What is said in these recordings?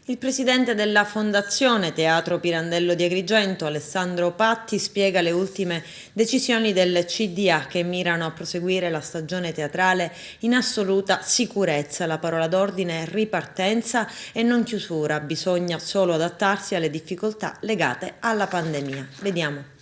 Il presidente della Fondazione Teatro Pirandello di Agrigento, Alessandro Patti, spiega le ultime decisioni del CDA che mirano a proseguire la stagione teatrale in assoluta sicurezza. La parola d'ordine è ripartenza e non chiusura, bisogna solo adattarsi alle difficoltà legate alla pandemia. Vediamo.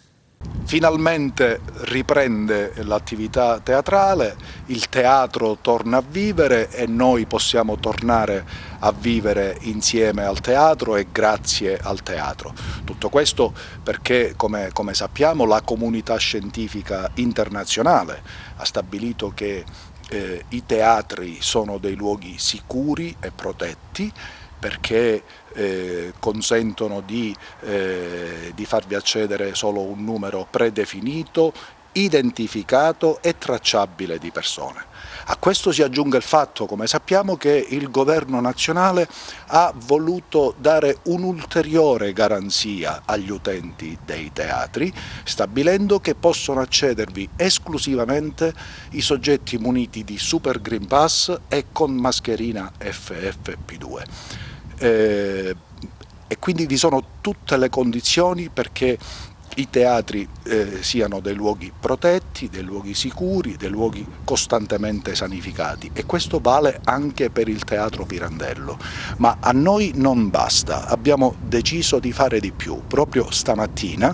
Finalmente riprende l'attività teatrale, il teatro torna a vivere e noi possiamo tornare a vivere insieme al teatro e grazie al teatro. Tutto questo perché, come sappiamo, la comunità scientifica internazionale ha stabilito che i teatri sono dei luoghi sicuri e protetti, perché consentono di farvi accedere solo un numero predefinito, identificato e tracciabile di persone. A questo si aggiunge il fatto, come sappiamo, che il governo nazionale ha voluto dare un'ulteriore garanzia agli utenti dei teatri, stabilendo che possono accedervi esclusivamente i soggetti muniti di Super Green Pass e con mascherina FFP2. E quindi vi sono tutte le condizioni perché i teatri siano dei luoghi protetti, dei luoghi sicuri, dei luoghi costantemente sanificati, e questo vale anche per il Teatro Pirandello. Ma a noi non basta, abbiamo deciso di fare di più. Proprio stamattina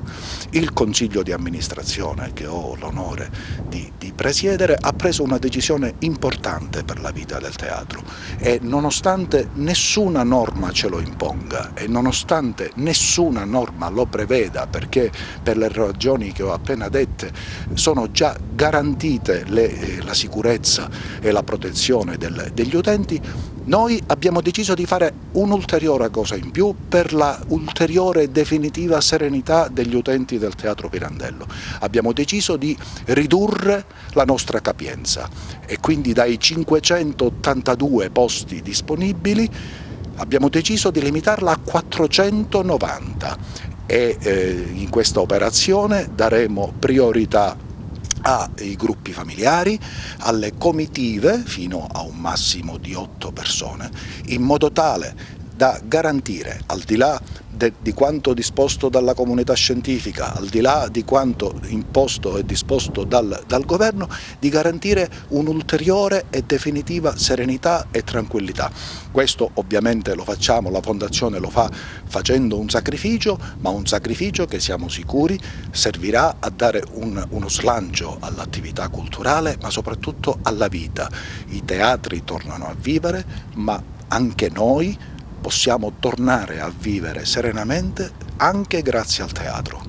il Consiglio di amministrazione, che ho l'onore di presiedere, ha preso una decisione importante per la vita del teatro, e nonostante nessuna norma ce lo imponga e nonostante nessuna norma lo preveda, perché per le ragioni che ho appena dette sono già garantite la sicurezza e la protezione degli utenti, noi abbiamo deciso di fare un'ulteriore cosa in più per la ulteriore e definitiva serenità degli utenti del Teatro Pirandello. Abbiamo deciso di ridurre la nostra capienza e quindi dai 582 posti disponibili abbiamo deciso di limitarla a 490 e in questa operazione daremo priorità ai gruppi familiari, alle comitive fino a un massimo di 8 persone, in modo tale da garantire, al di là di quanto disposto dalla comunità scientifica, al di là di quanto imposto e disposto dal governo, di garantire un'ulteriore e definitiva serenità e tranquillità. Questo ovviamente lo facciamo, la Fondazione lo fa facendo un sacrificio, ma un sacrificio che siamo sicuri servirà a dare uno slancio all'attività culturale, ma soprattutto alla vita. I teatri tornano a vivere, ma anche noi possiamo tornare a vivere serenamente anche grazie al teatro.